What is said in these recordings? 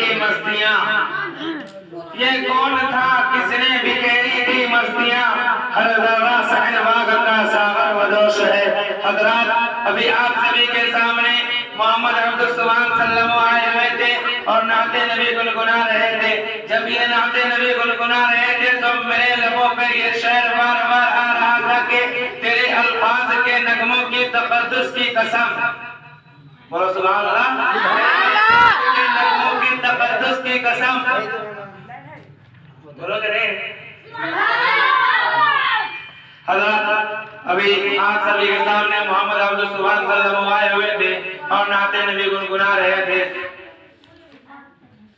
تھی مستیاں، یہ کون تھا کس نے بکھیری تھی مستیاں، ہر ذرہ صحنواگ کا ساغر ودوش ہے۔ حضرات ابھی آپ سبھی کے سامنے محمد عبد السبحان صلی اللہ علیہ وسلم آئے ہوئے تھے اور نعت نبی گنگنا رہے تھے۔ جب یہ نعت نبی گنگنا رہے تھے تو میرے لبوں پہ یہ شعر بار بار آ رہا تھا کہ تیرے الفاظ کے نغموں کی تقدس کی قسم، بولو سبحان اللہ، کے نغموں کی تقدس کی قسم، بولو کہ نہیں؟ حضرات ابھی آپ سبھی کے سامنے محمد عبد السبحان صلی اللہ علیہ وسلم آئے ہوئے تھے اور نعت نبی گنگنا رہے تھے،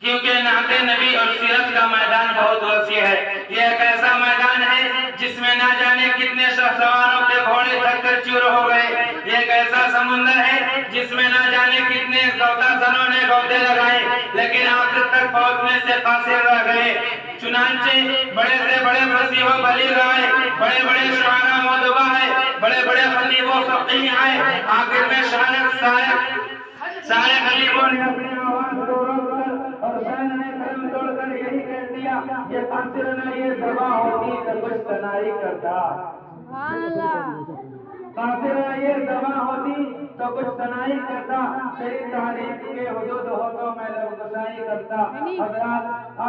کیونکہ نعت نبی اور سیرت کا میدان بہت وسیع ہے۔ یہ ایک ایسا میدان ہے جس میں نہ جانے کتنے شہسواروں کے گھوڑے تھک کر چور ہو گئے، یہ ایک ایسا سمندر ہے جس میں نہ جانے کتنے غوطہ زنوں نے غوطے لگائے لیکن آخر تک پہنچنے سے قاصر رہ گئے۔ چنانچہ بڑے سے بڑے فصیح و بلیغ آئے، بڑے بڑے شعراء مدعو آئے، بڑے بڑے خطیب و فقیہ آئے، آخر میں سارے خطیبوں نے اپنی آواز کو روک کر اور شان نے قلم توڑ کر یہی کہہ دیا، یہ قاصر نہ یہ زباں ہوتی تو کچھ تنائی کرتا، قاصر نہ یہ زباں ہوتی تو کچھ تنائی کرتا، تیری تعریف کے حدود ہو تو میں لب گشائی کرتا۔ حضرات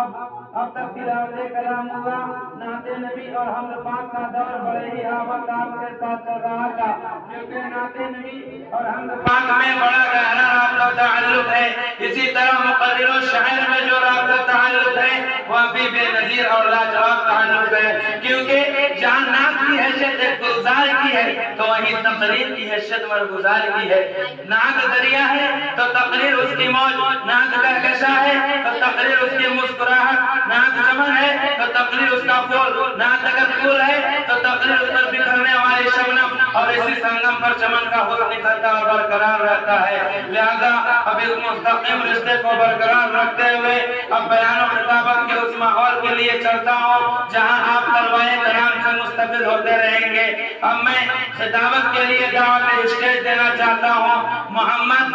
اب تک تلاوت کلام ہوا، نعت نبی اور حمد پاک کا دور بڑے ہی آباد آپ کے ساتھ چل رہا تھا، کیونکہ نعت نبی اور حمد پاک میں بڑا گہرا رابطہ تعلق ہے۔ اسی طرح مقرر و شاعر میں جو رابطہ تعلق ہے وہ بھی بے نظیر اور لاجواب تعلق ہے، کیونکہ جہاں نعت کی حیثیت ایک گلزار کی ہے تو وہیں تقریر کی حیثیت مرگزار کی ہے۔ نعت دریا ہے تو تقریر اس کی موج، نعت کہکشاں ہے تو تقریر اس کی مسکراہٹ، نعت چمن ہے تو تقریر اس کا پھول، نعت اگر پھول ہے تو تقریر اس پر بکھرنے والی شبنم، اور اسی سنگم پر چمن کا حسن نکھرتا اور برقرار رہتا ہے۔ لہذا اب اس مستقیم رشتے کو برقرار رکھتے ہوئے اب بیان و خطابت کے اس ماحول کے لیے چلتا ہوں جہاں آپ طلبائے کرام سے مستفید ہوتے رہیں گے۔ اب میں خطابت کے لیے دعوت اسٹیج دینا چاہتا ہوں محمد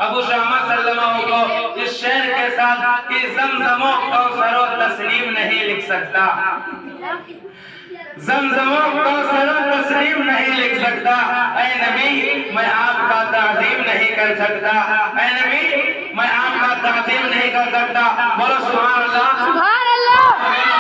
ابو شامہ صلی اللہ علیہ وسلم کو اس شعر کے ساتھ کہ زمزم و کوثر و تسلیم نہیں لکھ سکتا، زمزم و کوثر و تسلیم نہیں لکھ سکتا، اے نبی میں آپ کا تعظیم نہیں کر سکتا، اے نبی میں آپ کا تعظیم نہیں کر سکتا، بولو سبحان اللہ، سبحان اللہ۔